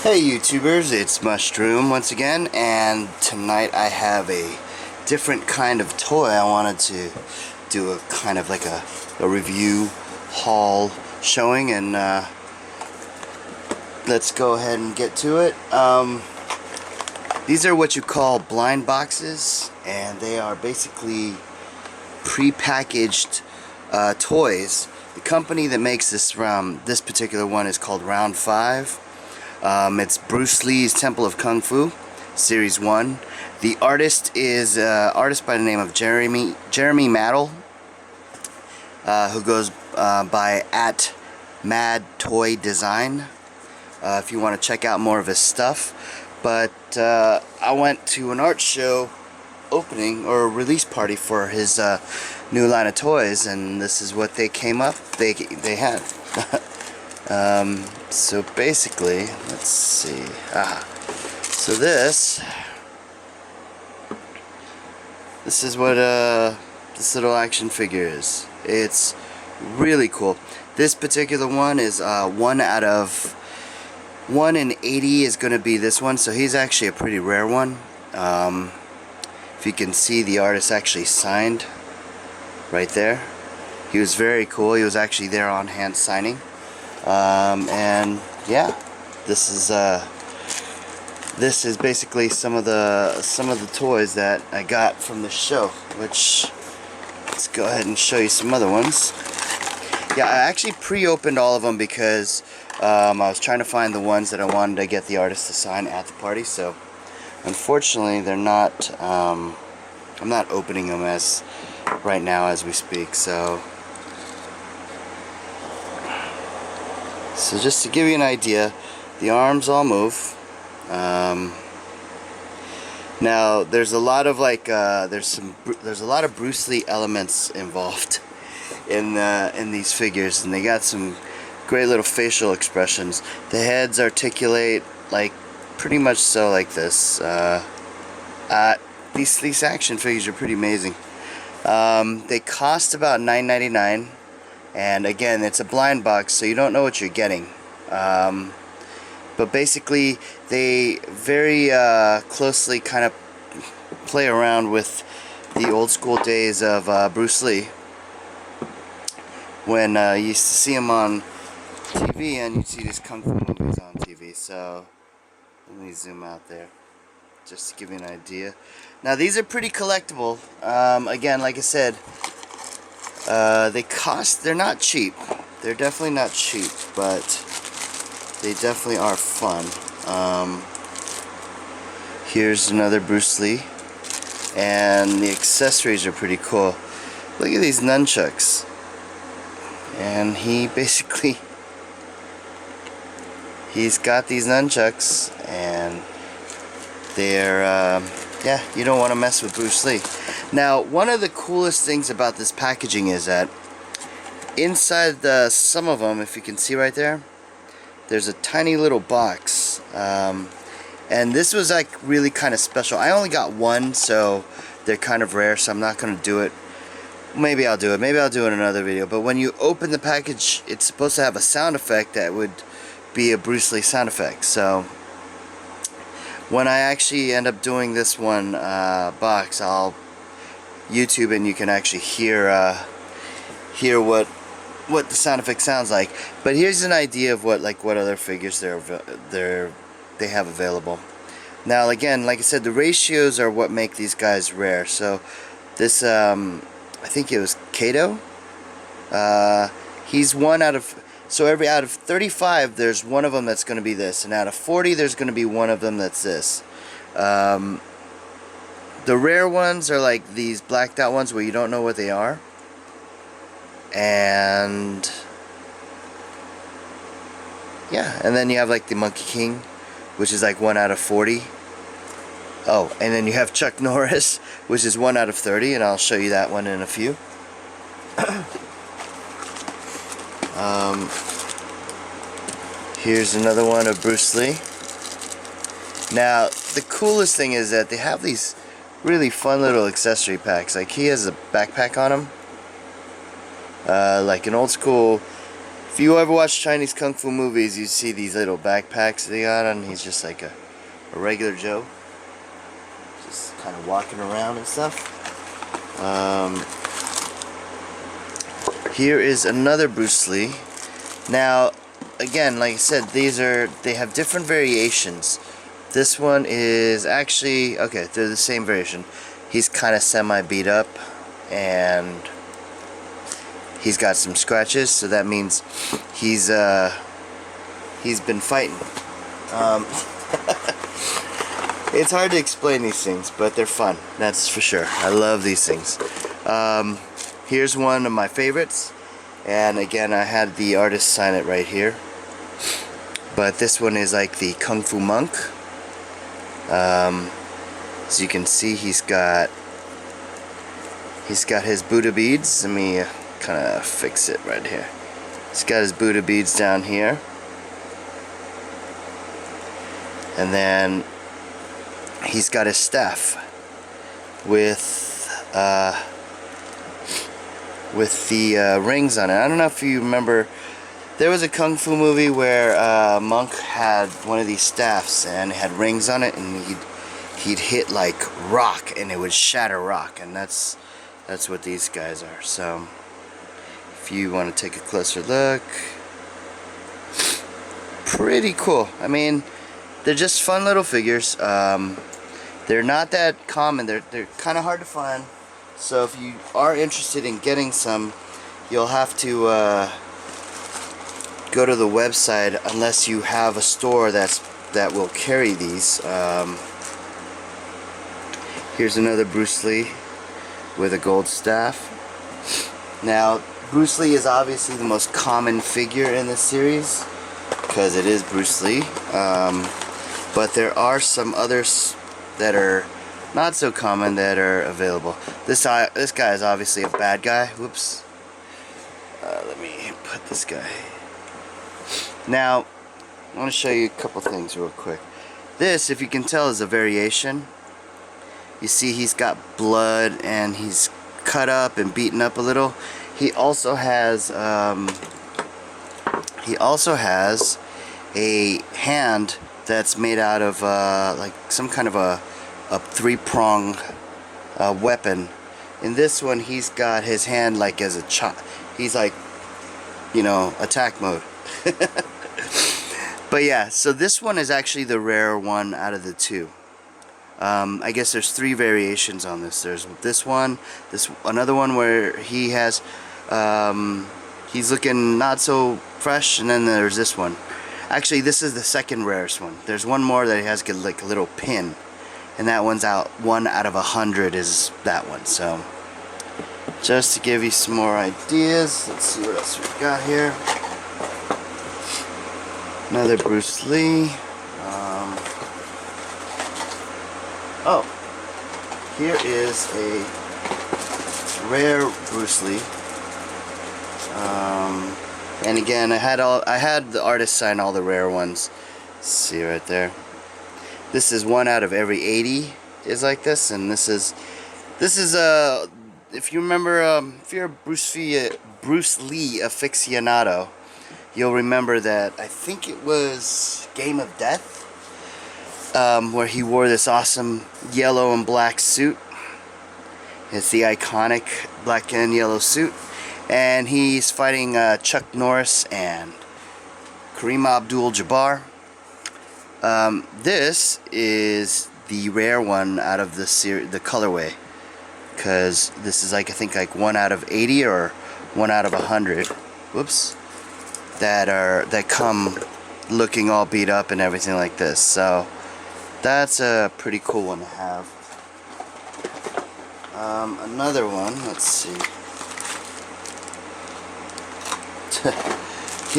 Hey YouTubers, it's Mushroom once again, and tonight I have a different kind of toy. I wanted to do a kind of like a review haul showing, and let's go ahead and get to it. These are what you call blind boxes, and they are basically pre-packaged toys. The company that makes this particular one is called Round 5. It's Bruce Lee's Temple of Kung Fu, Series 1. The artist is an artist by the name of Jeremy MADL, who goes by @MadToyDesign, if you want to check out more of his stuff. But I went to an art show opening or release party for his new line of toys, and this is what they had. So basically, let's see. So this is what this little action figure is. It's really cool. This particular one is 1 in 80 is going to be this one. So he's actually a pretty rare one. If you can see, the artist actually signed right there. He was very cool. He was actually there on hand signing. And yeah, this is basically some of the toys that I got from the show, which, let's go ahead and show you some other ones. Yeah, I actually pre-opened all of them because I was trying to find the ones that I wanted to get the artist to sign at the party. So unfortunately they're not, I'm not opening them right now as we speak. So just to give you an idea, the arms all move. Now there's a lot of there's a lot of Bruce Lee elements involved in these figures, and they got some great little facial expressions. The heads articulate like pretty much so like this. These action figures are pretty amazing. They cost about $9.99. And again, it's a blind box, so you don't know what you're getting. But basically, they very closely kind of play around with the old school days of Bruce Lee, when you used to see him on TV, and you'd see these kung fu movies on TV. So let me zoom out there just to give you an idea. Now these are pretty collectible. Again, like I said, they're not cheap. They're definitely not cheap, but they definitely are fun. Here's another Bruce Lee, and the accessories are pretty cool. Look at these nunchucks, and he's got these nunchucks, and they're yeah, you don't want to mess with Bruce Lee. Now, one of the coolest things about this packaging is that inside some of them, if you can see right there, there's a tiny little box. And this was like really kind of special. I only got one, so they're kind of rare, so I'm not going to do it. Maybe I'll do it. Maybe I'll do it in another video. But when you open the package, it's supposed to have a sound effect that would be a Bruce Lee sound effect. So when I actually end up doing this one box, I'll YouTube, and you can actually hear what the sound effect sounds like. But here's an idea of what other figures they have available. Now again, like I said, the ratios are what make these guys rare. So this I think it was Kato. He's one out of, so out of 35 there's one of them that's going to be this, and out of 40 there's going to be one of them that's this. The rare ones are like these blacked out ones where you don't know what they are. And yeah, and then you have like the Monkey King, which is like 1 out of 40. Oh, and then you have Chuck Norris, which is 1 out of 30, and I'll show you that one in a few. Here's another one of Bruce Lee. Now, the coolest thing is that they have these really fun little accessory packs. Like, he has a backpack on him, like an old school, if you ever watch Chinese Kung Fu movies, you see these little backpacks they got on. He's just like a regular Joe. Just kind of walking around and stuff. Here is another Bruce Lee. Now, again, like I said, they have different variations. This one is actually, okay, they're the same variation. He's kind of semi beat up, and he's got some scratches, so that means he's been fighting. It's hard to explain these things, but they're fun, that's for sure. I love these things. Here's one of my favorites, and again, I had the artist sign it right here. But this one is like the Kung Fu monk. As you can see, he's got his Buddha beads. Let me kind of fix it right here. He's got his Buddha beads down here, and then he's got his staff with the rings on it. I don't know if you remember, there was a Kung Fu movie where Monk had one of these staffs and it had rings on it, and he'd hit like rock and it would shatter rock, and that's what these guys are. So if you want to take a closer look, pretty cool. I mean, they're just fun little figures. They're not that common. They're kind of hard to find. So if you are interested in getting some, you'll have to go to the website, unless you have a store that will carry these. Here's another Bruce Lee with a gold staff. Now, Bruce Lee is obviously the most common figure in this series because it is Bruce Lee. But there are some others that are not so common that are available. This guy is obviously a bad guy. Whoops. Let me put this guy. Now, I want to show you a couple things real quick. This, if you can tell, is a variation. You see he's got blood and he's cut up and beaten up a little. He also has a hand that's made out of like some kind of a three-prong weapon. In this one, he's got his hand like as a chop. He's like, you know, attack mode. But yeah, so this one is actually the rare one out of the two. I guess there's three variations on this. There's this one, another one where he has, he's looking not so fresh, and then there's this one. Actually, this is the second rarest one. There's one more that has like a little pin, and that one's out. 1 out of 100 is that one. So, just to give you some more ideas, let's see what else we got here. Another Bruce Lee. Oh, here is a rare Bruce Lee. And again, I had the artist sign all the rare ones. See right there. This is 1 out of every 80 is like this, and this is if you remember, if you're a Bruce Lee aficionado, you'll remember that I think it was Game of Death, where he wore this awesome yellow and black suit. It's the iconic black and yellow suit, and he's fighting Chuck Norris and Kareem Abdul-Jabbar. This is the rare one out of the colorway, because this is like, I think like 1 out of 80 or 1 out of 100. Whoops. That come looking all beat up and everything like this. So that's a pretty cool one to have. Another one, let's see.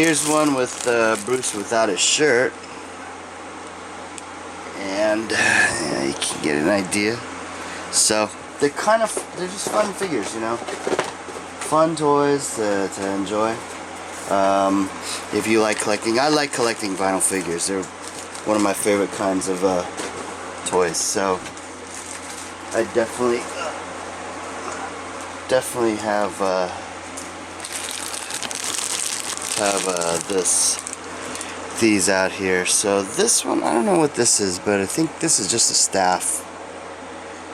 Here's one with Bruce without his shirt, and yeah, you can get an idea. So they're just fun figures, you know, fun toys to enjoy. If you like collecting, I like collecting vinyl figures. They're one of my favorite kinds of toys. So I definitely have have these out here. So this one, I don't know what this is, but I think this is just a staff.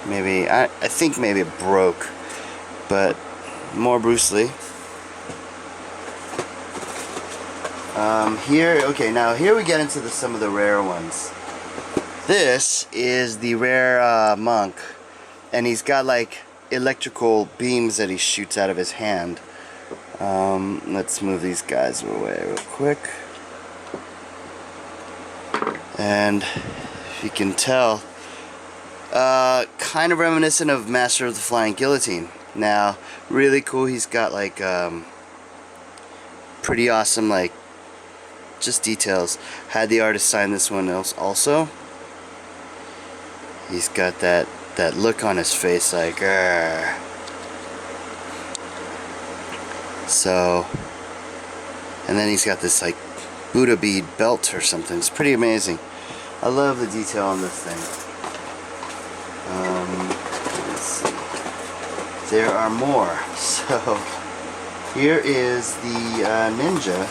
Maybe I think maybe it broke, but more Bruce Lee. Okay, now here we get into some of the rare ones. This is the rare monk, and he's got like electrical beams that he shoots out of his hand. Let's move these guys away real quick. And if you can tell, kind of reminiscent of Master of the Flying Guillotine. Now, really cool. He's got like pretty awesome like just details. Had the artist sign this one else also. He's got that look on his face like Argh. So, and then he's got this like Buddha bead belt or something. It's pretty amazing. I love the detail on this thing. Let's see. There are more. So here is the ninja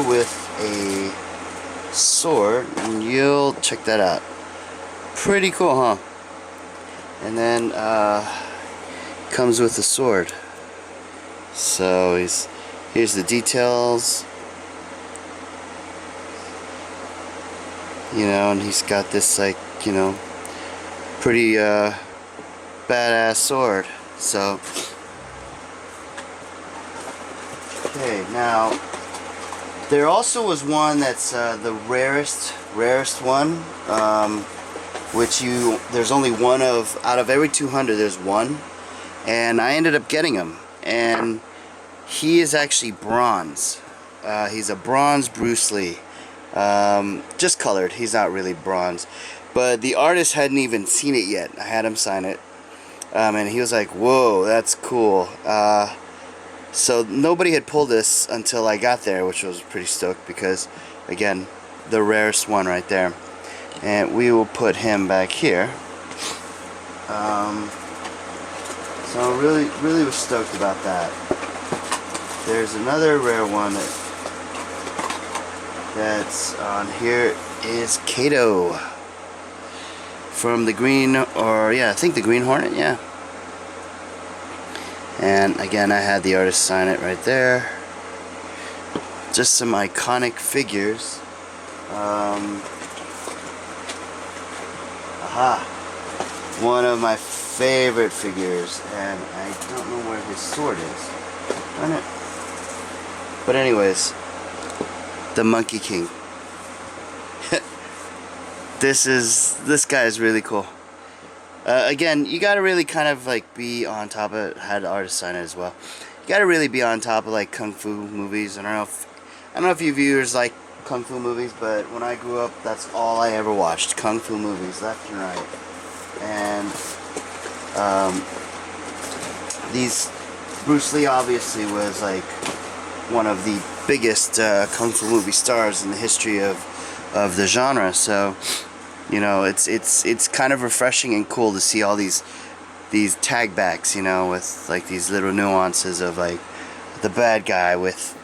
with a sword, and you'll check that out. Pretty cool, huh? And then comes with a sword. So here's the details. You know, and he's got this like, you know, pretty badass sword. So okay, now there also was one that's the rarest one, which there's only one of, out of every 200 there's one, and I ended up getting him, and he is actually bronze. He's a bronze Bruce Lee, just colored. He's not really bronze, but the artist hadn't even seen it yet. I had him sign it, and he was like, whoa, that's cool. So nobody had pulled this until I got there, which was pretty stoked because, again, the rarest one right there. And we will put him back here. So I really was stoked about that. There's another rare one that's on here is Kato from the green, or yeah, I think the Green Hornet, yeah. And again, I had the artist sign it right there. Just some iconic figures. One of my favorite figures, and I don't know where his sword is. Darn it. But anyways, the Monkey King. This guy is really cool. Again, you gotta really kind of like be on top of it. Had the artist sign it as well. You gotta really be on top of like kung fu movies. I don't know if you viewers like kung fu movies, but when I grew up, that's all I ever watched: kung fu movies, left and right. And these Bruce Lee obviously was like one of the biggest kung fu movie stars in the history of the genre. So, you know, it's kind of refreshing and cool to see all these tag backs, you know, with like these little nuances of like the bad guy with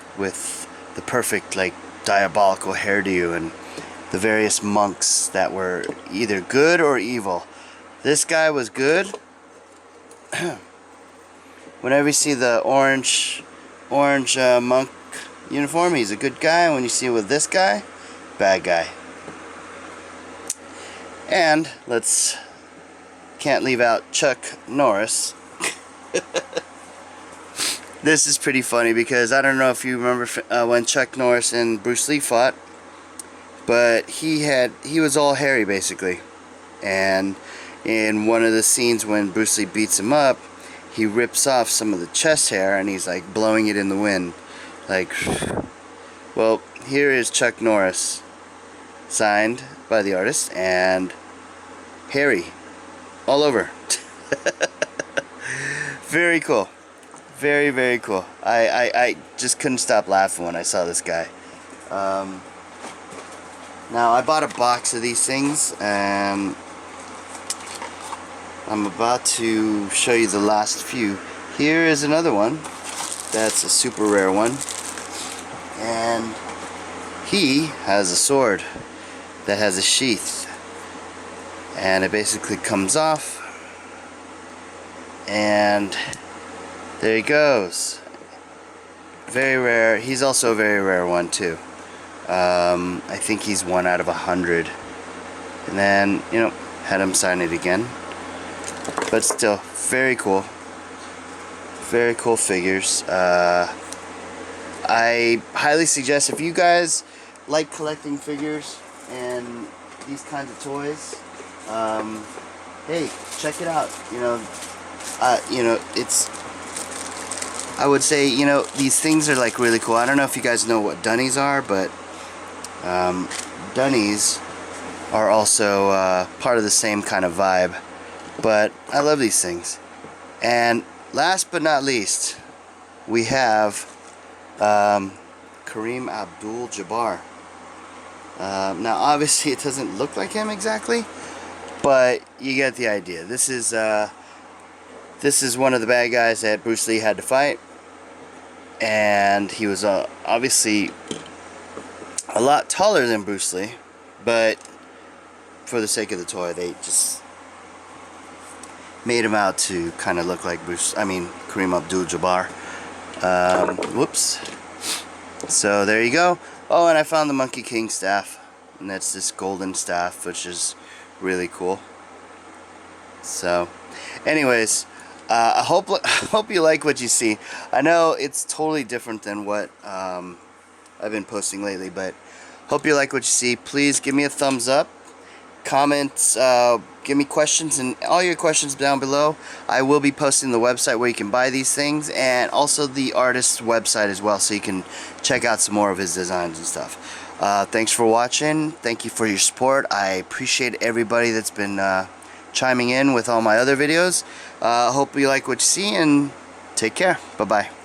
the perfect like diabolical hairdo, and the various monks that were either good or evil. This guy was good. Whenever you see the orange monk uniform, he's a good guy. When you see with this guy, bad guy. And can't leave out Chuck Norris. This is pretty funny because I don't know if you remember when Chuck Norris and Bruce Lee fought, but he was all hairy basically, and in one of the scenes when Bruce Lee beats him up, he rips off some of the chest hair and he's like blowing it in the wind, like. Well, here is Chuck Norris, signed by the artist, and hairy all over. Very cool. Very, very cool. I just couldn't stop laughing when I saw this guy. Now, I bought a box of these things, and I'm about to show you the last few. Here is another one That's a super rare one. And he has a sword that has a sheath, and it basically comes off, and there he goes. Very rare. He's also a very rare one too. I think he's 1 out of 100. And then, you know, had him sign it again. But still, very cool. Very cool figures. I highly suggest, if you guys like collecting figures and these kinds of toys, hey, check it out. You know, it's, I would say, you know, these things are like really cool. I don't know if you guys know what dunnies are, but dunnies are also part of the same kind of vibe. But I love these things. And last but not least, we have Kareem Abdul-Jabbar. Now obviously it doesn't look like him exactly, but you get the idea. This is one of the bad guys that Bruce Lee had to fight, and he was obviously a lot taller than Bruce Lee, but for the sake of the toy they just made him out to kind of look like Kareem Abdul-Jabbar. Whoops. So there you go. Oh, and I found the Monkey King staff, and that's this golden staff, which is really cool. So anyways, I hope you like what you see. I know it's totally different than what I've been posting lately, but hope you like what you see. Please give me a thumbs up, comments, give me questions, and all your questions down below. I will be posting the website where you can buy these things, and also the artist's website as well, so you can check out some more of his designs and stuff. Thanks for watching. Thank you for your support. I appreciate everybody that's been chiming in with all my other videos. Hope you like what you see, and take care. Bye bye.